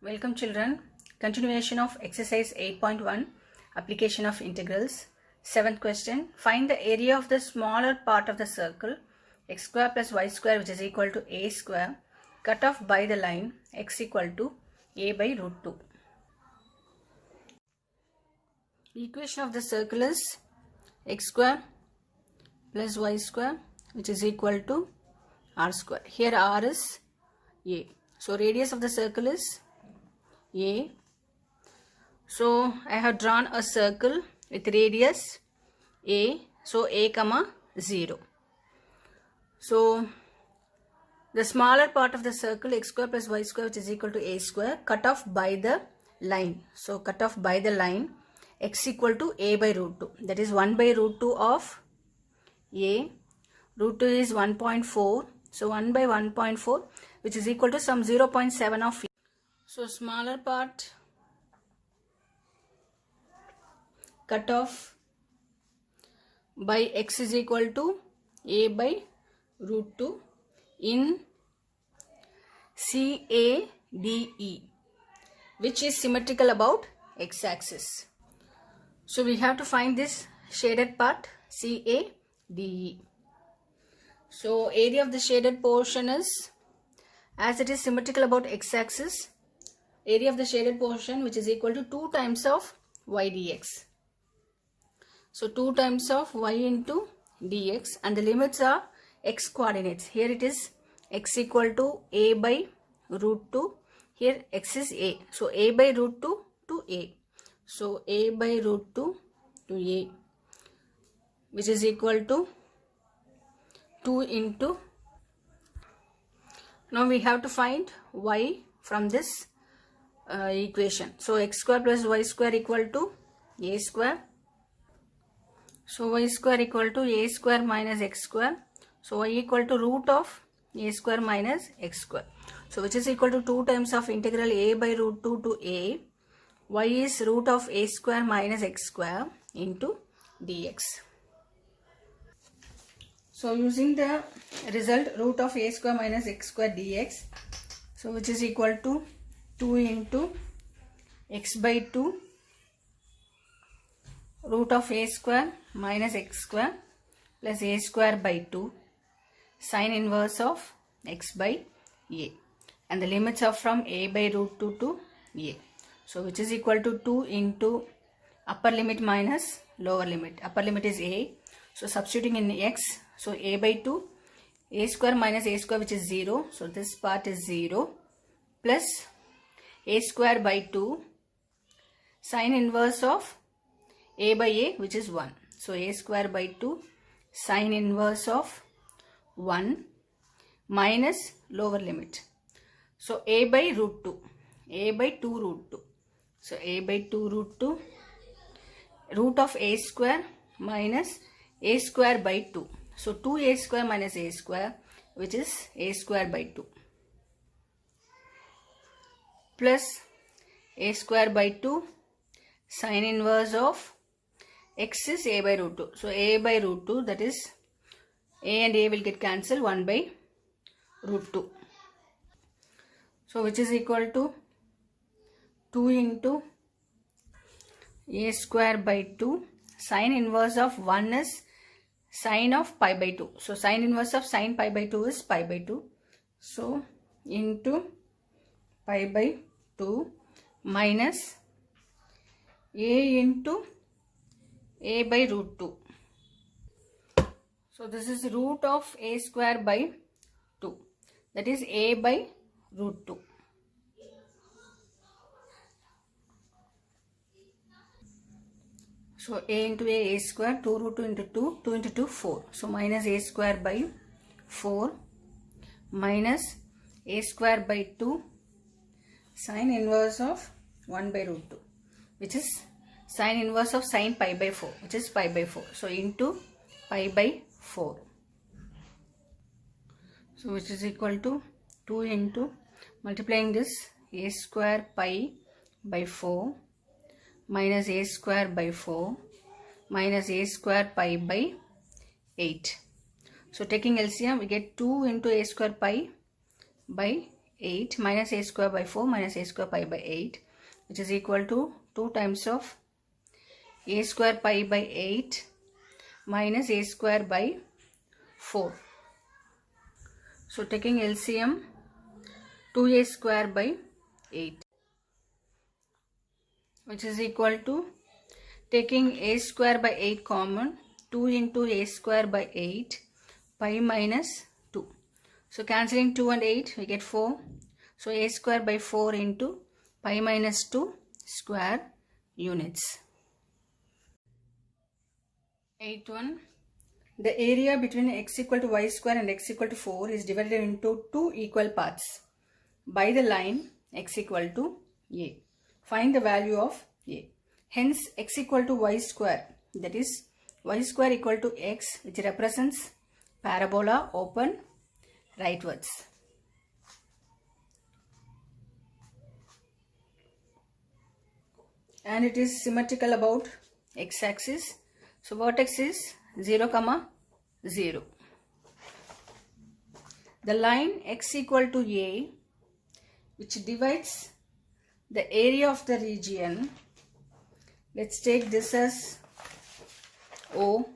Welcome children. Continuation of exercise 8.1 application of integrals. 7th question. Find the area of the smaller part of the circle x square plus y square which is equal to a square cut off by the line x equal to a by root 2. The equation of the circle is x square plus y square which is equal to r square. Here r is a. So radius of the circle is a. So I have drawn a circle with radius a. So a comma 0. So the smaller part of the circle x square plus y square which is equal to a square cut off by the line. So cut off by the line x equal to a by root 2. That is 1 by root 2 of a. Root 2 is 1.4. So 1 by 1.4 which is equal to some 0.7 of a. So smaller part cut off by x is equal to a by root 2 in CADE, which is symmetrical about x-axis. So we have to find this shaded part CADE. So area of the shaded portion is, as it is symmetrical about x-axis, area of the shaded portion which is equal to 2 times of y dx. So 2 times of y into dx, and the limits are x coordinates. Here it is x equal to a by root 2. Here x is a. So a by root 2 to a. So a by root 2 to a, which is equal to 2 into. Now we have to find y from this equation. So x square plus y square equal to a square. So y square equal to a square minus x square. So y equal to root of a square minus x square. So which is equal to 2 times of integral a by root 2 to a. Y is root of a square minus x square into dx. So using the result root of a square minus x square dx. So which is equal to 2 into x by 2 root of a square minus x square plus a square by 2 sine inverse of x by a, and the limits are from a by root 2 to a. So which is equal to 2 into upper limit minus lower limit. Upper limit is a. So substituting in x, so a by 2, a square minus a square which is 0. So this part is 0 plus a square by 2 sine inverse of a by a which is 1. So a square by 2 sine inverse of 1 minus lower limit. So a by root 2. A by 2 root 2. So a by 2 root 2 root of a square minus a square by 2. So 2a square minus a square which is a square by 2 plus a square by 2 sine inverse of x is a by root 2. So a by root 2, that is a and a will get cancelled, 1 by root 2. So which is equal to 2 into a square by 2 sine inverse of 1 is sine of pi by 2. So sine inverse of sine pi by 2 is pi by 2. So into pi by 2 minus a into a by root 2. So this is root of a square by 2. That is a by root 2. So a into a square, 2 root 2 into 2, 2 into 2, 4. So minus a square by 4 minus a square by 2 sine inverse of 1 by root 2, which is sine inverse of sine pi by 4, which is pi by 4. So into pi by 4. So which is equal to 2 into multiplying this a square pi by 4 minus a square by 4 minus a square pi by 8. So taking LCM we get 2 into a square pi by 8 minus a square by 4 minus a square pi by 8, which is equal to 2 times of a square pi by 8 minus a square by 4. So taking LCM, 2a square by 8, which is equal to, taking a square by 8 common, 2 into a square by 8 pi minus 2. So cancelling 2 and 8 we get 4. So a square by 4 into pi minus 2 square units. 8.1. The area between x equal to y square and x equal to 4 is divided into two equal parts by the line x equal to a. Find the value of a. Hence x equal to y square, that is y square equal to x, which represents parabola open rightwards. And it is symmetrical about x-axis. So vertex is 0, 0. The line x equal to a, which divides the area of the region, let's take this as O,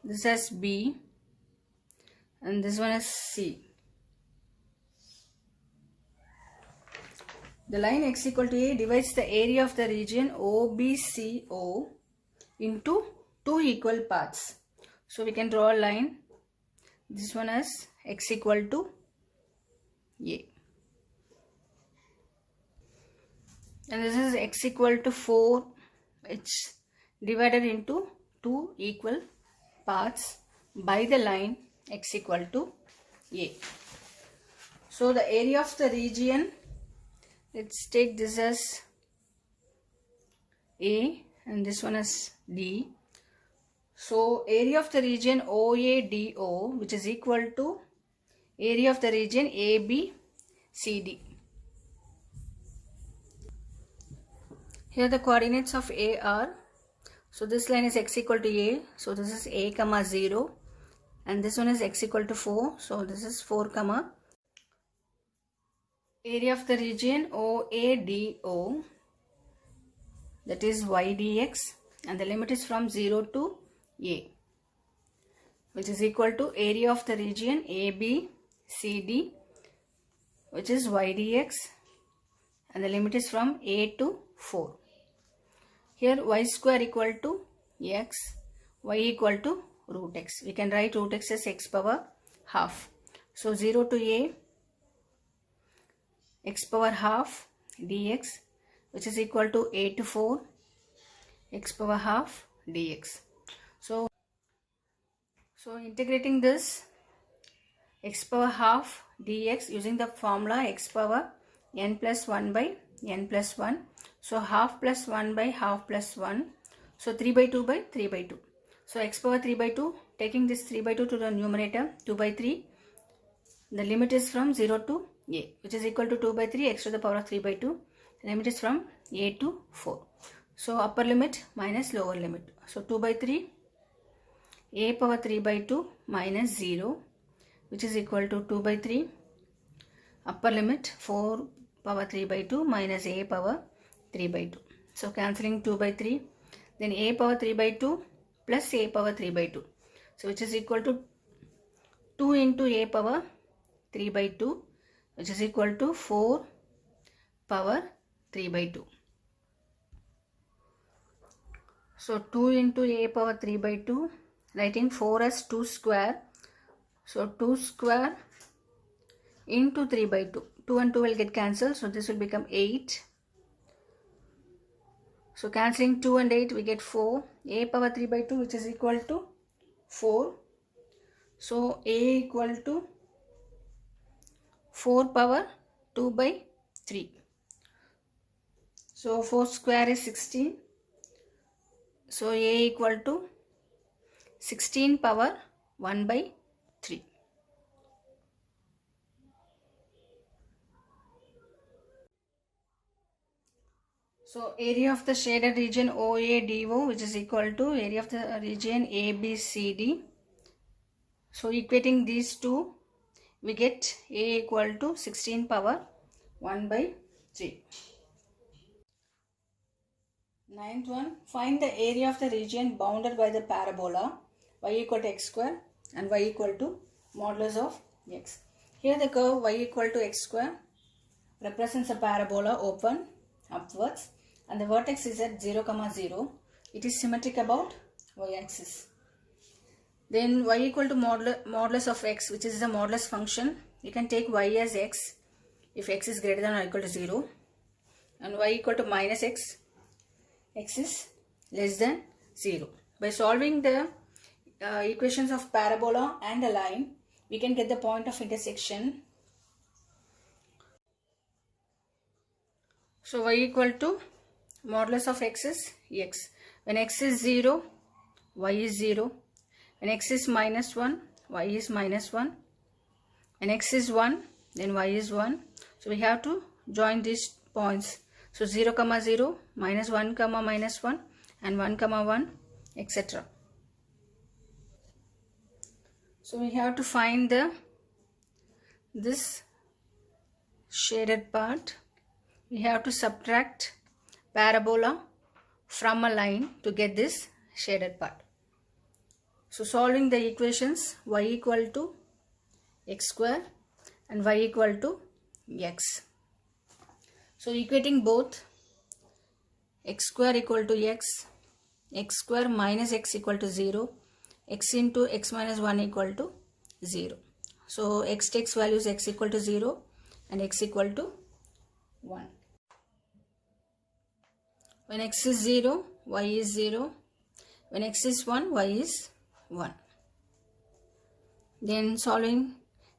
this as B, and this one as C. The line x equal to a divides the area of the region OBCO into two equal parts. So we can draw a line, this one as x equal to a, and this is x equal to 4, it's divided into two equal parts by the line x equal to a. So the area of the region, let's take this as A and this one as D. So area of the region OADO, which is equal to area of the region ABCD. Here the coordinates of A are, so this line is x equal to A, so this is A comma 0, and this one is x equal to 4, so this is 4 comma. Area of the region OADO, that is y dx, and the limit is from 0 to a, which is equal to area of the region ABCD, which is y dx, and the limit is from a to 4. Here y square equal to x, y equal to root x. We can write root x as x power half. So 0 to a, x power half dx, which is equal to a to 4, x power half dx. So integrating this x power half dx using the formula x power n plus 1 by n plus 1. So half plus 1 by half plus 1. So 3 by 2 by 3 by 2. So x power 3 by 2, taking this 3 by 2 to the numerator, 2 by 3. The limit is from 0 to a, which is equal to 2 by 3 x to the power of 3 by 2. The limit is from a to 4. So upper limit minus lower limit. So 2 by 3, a power 3 by 2 minus 0, which is equal to 2 by 3. Upper limit 4 power 3 by 2 minus a power 3 by 2. So cancelling 2 by 3. Then a power 3 by 2 plus a power 3 by 2. So which is equal to 2 into a power 3 by 2, which is equal to 4 power 3 by 2. So 2 into a power 3 by 2, writing 4 as 2 square. So 2 square into 3 by 2. 2 and 2 will get cancelled. So this will become 8. So cancelling 2 and 8 we get 4. A power 3 by 2, which is equal to 4. So a equal to 4 power 2 by 3. So 4 square is 16. So a equal to 16 power 1 by 3. So area of the shaded region OADO, which is equal to area of the region ABCD. So equating these two, we get A equal to 16 power 1 by 3. Ninth one, find the area of the region bounded by the parabola y equal to x square and y equal to modulus of x. Here the curve y equal to x square represents a parabola open upwards and the vertex is at 0, 0. It is symmetric about y-axis. Then y equal to modulus of x, which is the modulus function. You can take y as x if x is greater than or equal to 0, and y equal to minus x, x is less than 0. By solving the equations of parabola and a line, we can get the point of intersection. So y equal to modulus of x is x. When x is 0, y is 0. When x is minus 1, y is minus 1. When x is 1, then y is 1. So we have to join these points. So 0, 0, minus 1, minus 1, and 1, 1, etc. So we have to find this shaded part. We have to subtract parabola from a line to get this shaded part. So solving the equations, y equal to x square and y equal to x. So equating both, x square equal to x square minus x equal to 0, x into x minus 1 equal to 0. So x takes values x equal to 0 and x equal to 1. When x is 0, y is 0. When x is 1, y is 1. Then solving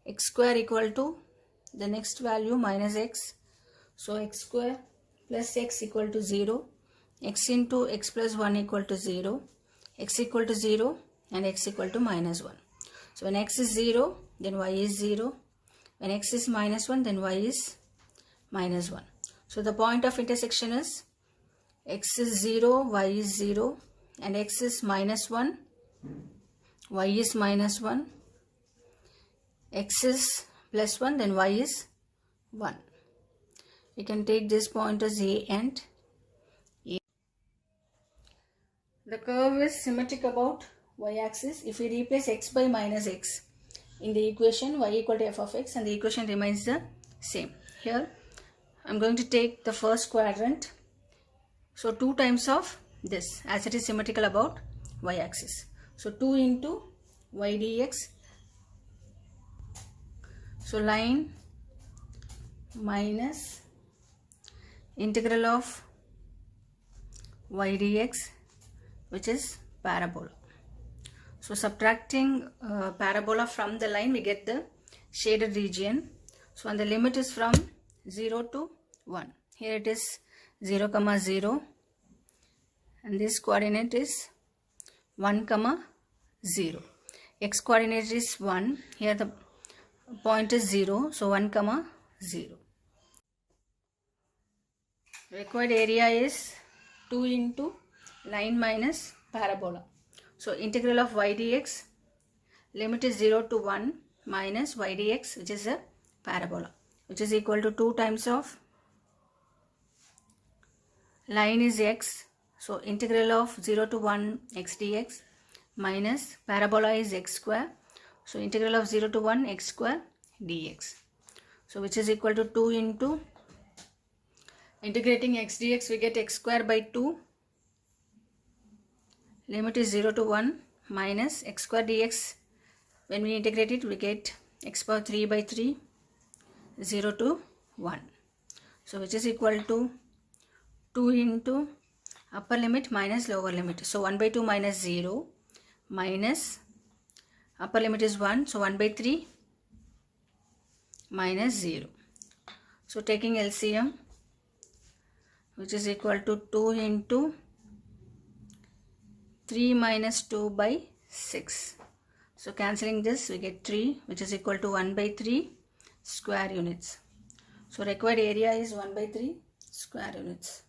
x square equal to the next value minus x. So x square plus x equal to 0. X into x plus 1 equal to 0. X equal to 0 and x equal to minus 1. So when x is 0, then y is 0. When x is minus 1, then y is minus 1. So the point of intersection is x is 0, y is 0, and x is minus 1, y is minus 1, x is plus 1, then y is 1. We can take this point as A and A. The curve is symmetric about y-axis if we replace x by minus x in the equation y equal to f of x, and the equation remains the same. Here I am going to take the first quadrant. So 2 times of this, as it is symmetrical about y-axis. So 2 into y dx. So line minus integral of y dx, which is parabola. So subtracting parabola from the line, we get the shaded region. So and the limit is from 0 to 1. Here it is 0, 0, and this coordinate is 1, 0. X coordinate is 1. Here the point is 0, so 1, 0. Required area is 2 into line minus parabola. So integral of y dx, limit is 0 to 1 minus y dx, which is a parabola, which is equal to 2 times of line is x. So integral of 0 to 1 x dx minus parabola is x square. So integral of 0 to 1 x square dx. So which is equal to 2 into integrating x dx, we get x square by 2. Limit is 0 to 1 minus x square dx. When we integrate it, we get x power 3 by 3, 0 to 1. So which is equal to 2 into upper limit minus lower limit. So 1 by 2 minus 0 minus upper limit is 1. So 1 by 3 minus 0. So taking LCM, which is equal to 2 into 3 minus 2 by 6. So cancelling this, we get 3, which is equal to 1 by 3 square units. So required area is 1 by 3 square units.